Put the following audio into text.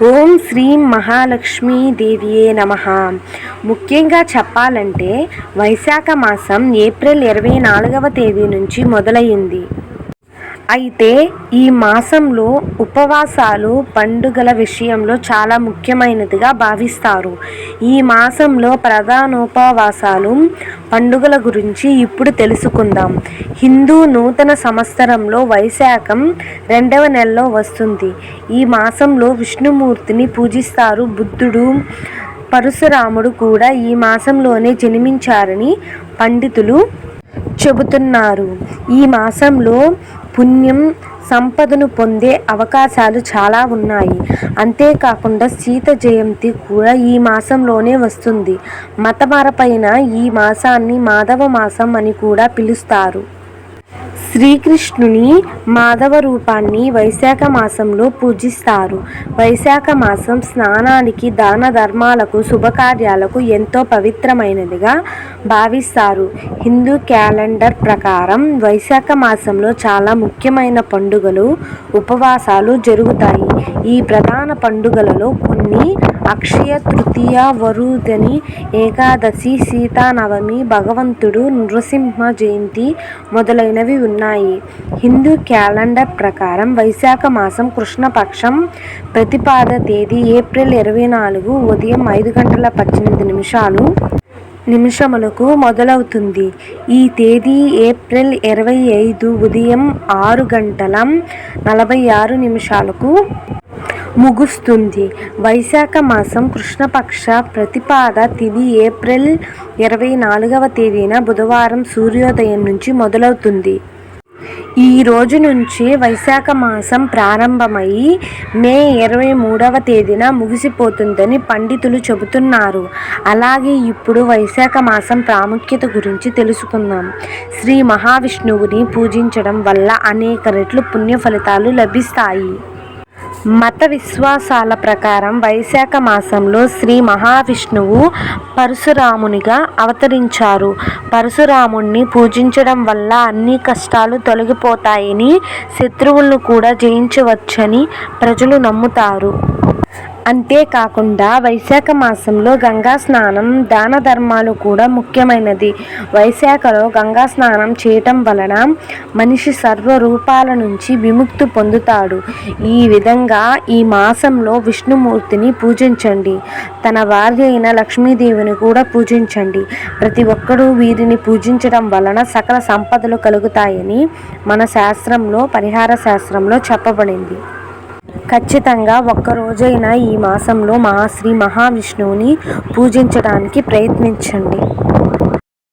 ఓం శ్రీ మహాలక్ష్మీ దేవియే నమః. ముఖ్యంగా చెప్పాలంటే వైశాఖ మాసం ఏప్రిల్ 24వ తేదీ నుంచి మొదలయ్యింది. అయితే ఈ మాసంలో ఉపవాసాలు పండుగల విషయంలో చాలా ముఖ్యమైనదిగా భావిస్తారు. ఈ మాసంలో ప్రధానోపవాసాలు పండుగల గురించి ఇప్పుడు తెలుసుకుందాం. హిందూ నూతన సంవత్సరంలో వైశాఖం 2వ నెలలో వస్తుంది. ఈ మాసంలో విష్ణుమూర్తిని పూజిస్తారు. బుద్ధుడు, పరశురాముడు కూడా ఈ మాసంలోనే జన్మించారని పండితులు చెబుతున్నారు. ఈ మాసంలో పుణ్యం, సంపదను పొందే అవకాశాలు చాలా ఉన్నాయి. అంతేకాకుండా సీత జయంతి కూడా ఈ మాసంలోనే వస్తుంది. మతమరపైన ఈ మాసాన్ని మాధవ మాసం అని కూడా పిలుస్తారు. శ్రీకృష్ణుని మాధవ రూపాన్ని వైశాఖ మాసంలో పూజిస్తారు. వైశాఖ మాసం స్నానానికి, దాన ధర్మాలకు, శుభకార్యాలకు ఎంతో పవిత్రమైనదిగా భావిస్తారు. హిందూ క్యాలెండర్ ప్రకారం వైశాఖ మాసంలో చాలా ముఖ్యమైన పండుగలు, ఉపవాసాలు జరుగుతాయి. ఈ ప్రధాన పండుగలలో కొన్ని అక్షయ తృతీయ, వరుధని ఏకాదశి, సీతానవమి, భగవంతుడు నృసింహ జయంతి మొదలైనవి ఉన్నాయి. హిందూ క్యాలెండర్ ప్రకారం వైశాఖ మాసం కృష్ణపక్షం ప్రతిపద తేదీ ఏప్రిల్ 24 ఉదయం 5:18 నిమిషములకు మొదలవుతుంది. ఈ తేదీ ఏప్రిల్ 25 ఉదయం 6:46 ముగుస్తుంది. వైశాఖ మాసం కృష్ణపక్ష ప్రతిపద తిథి ఏప్రిల్ 24వ తేదీన బుధవారం సూర్యోదయం నుంచి మొదలవుతుంది. ఈ రోజు నుంచి వైశాఖ మాసం ప్రారంభమై మే 23వ తేదీన ముగిసిపోతుందని పండితులు చెబుతున్నారు. అలాగే ఇప్పుడు వైశాఖ మాసం ప్రాముఖ్యత గురించి తెలుసుకుందాం. శ్రీ మహావిష్ణువుని పూజించడం వల్ల అనేక రెట్లు పుణ్య ఫలితాలు లభిస్తాయి. మత విశ్వాసాల ప్రకారం వైశాఖ మాసంలో శ్రీ మహావిష్ణువు పరశురామునిగా అవతరించారు. పరశురాముణ్ణి పూజించడం వల్ల అన్ని కష్టాలు తొలగిపోతాయని, శత్రువులను కూడా జయించవచ్చని ప్రజలు నమ్ముతారు. అంతేకాకుండా వైశాఖ మాసంలో గంగా స్నానం, దాన ధర్మాలు కూడా ముఖ్యమైనది. వైశాఖలో గంగా స్నానం చేయటం వలన మనిషి సర్వ రూపాల నుంచి విముక్తి పొందుతాడు. ఈ విధంగా ఈ మాసంలో విష్ణుమూర్తిని పూజించండి. తన భార్య అయిన లక్ష్మీదేవిని కూడా పూజించండి. ప్రతి ఒక్కరూ వీరిని పూజించడం వలన సకల సంపదలు కలుగుతాయని మన శాస్త్రంలో, పరిహార శాస్త్రంలో చెప్పబడింది. ఖచ్చితంగా ఒక్కరోజైనా ఈ మాసంలో శ్రీ మహావిష్ణువుని పూజించడానికి ప్రయత్నించండి.